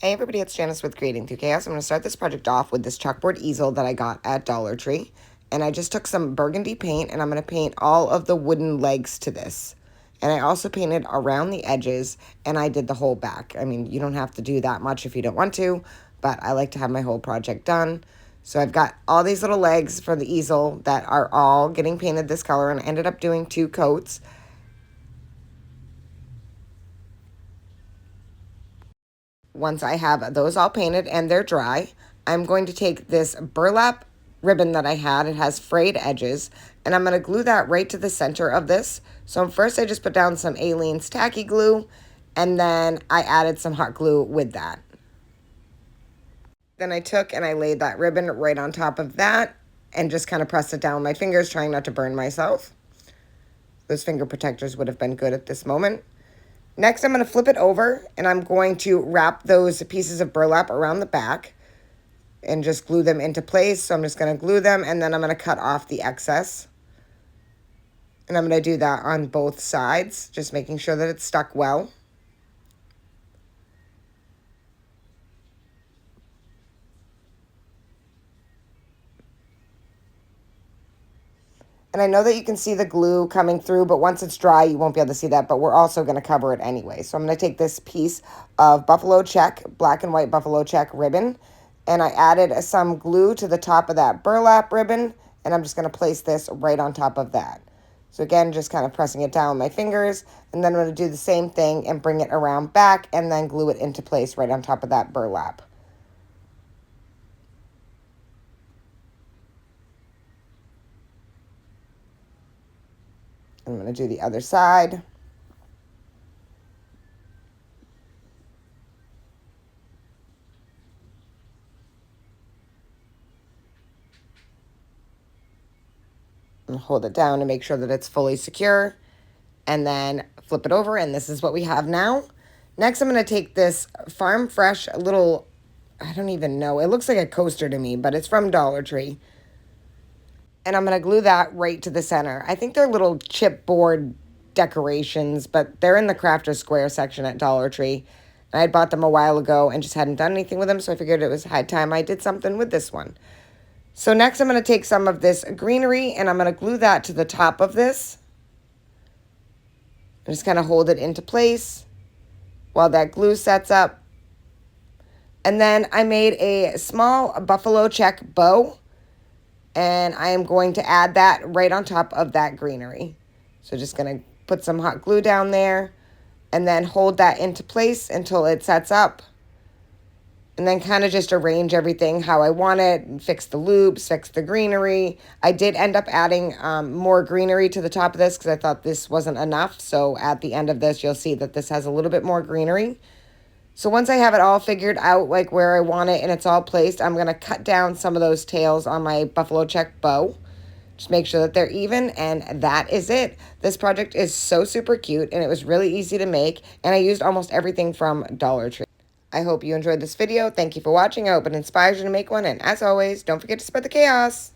Hey everybody, it's Janice with Creating Through Chaos. I'm going to start this project off with this chalkboard easel that I got at Dollar Tree. And I just took some burgundy paint and I'm going to paint all of the wooden legs to this. And I also painted around the edges and I did the whole back. I mean, you don't have to do that much if you don't want to, but I like to have my whole project done. So I've got all these little legs for the easel that are all getting painted this color, and I ended up doing 2 coats. Once I have those all painted and they're dry, I'm going to take this burlap ribbon that I had. It has frayed edges, and I'm going to glue that right to the center of this. So first I just put down some Aleene's tacky glue, and then I added some hot glue with that. Then I took and I laid that ribbon right on top of that and just kind of pressed it down with my fingers, trying not to burn myself. Those finger protectors would have been good at this moment. Next, I'm going to flip it over, and I'm going to wrap those pieces of burlap around the back and just glue them into place. So I'm just going to glue them, and then I'm going to cut off the excess. And I'm going to do that on both sides, just making sure that it's stuck well. And I know that you can see the glue coming through, but once it's dry, you won't be able to see that, but we're also going to cover it anyway. So I'm going to take this piece of buffalo check, black and white buffalo check ribbon, and I added some glue to the top of that burlap ribbon, and I'm just going to place this right on top of that. So again, just kind of pressing it down with my fingers, and then I'm going to do the same thing and bring it around back and then glue it into place right on top of that burlap. I'm going to do the other side. And hold it down to make sure that it's fully secure. And then flip it over, and this is what we have now. Next, I'm going to take this Farm Fresh little, I don't even know, it looks like a coaster to me, but it's from Dollar Tree. And I'm going to glue that right to the center. I think they're little chipboard decorations, but they're in the Crafter's Square section at Dollar Tree. And I had bought them a while ago and just hadn't done anything with them, so I figured it was high time I did something with this one. So next I'm going to take some of this greenery and I'm going to glue that to the top of this. And just kind of hold it into place while that glue sets up. And then I made a small buffalo check bow, and I am going to add that right on top of that greenery. So just going to put some hot glue down there and then hold that into place until it sets up. And then kind of just arrange everything how I want it, fix the loops, fix the greenery. I did end up adding more greenery to the top of this because I thought this wasn't enough. So at the end of this, you'll see that this has a little bit more greenery. So once I have it all figured out, like where I want it and it's all placed, I'm going to cut down some of those tails on my buffalo check bow. Just make sure that they're even, and that is it. This project is so super cute, and it was really easy to make, and I used almost everything from Dollar Tree. I hope you enjoyed this video. Thank you for watching. I hope it inspires you to make one, and as always, don't forget to spread the chaos.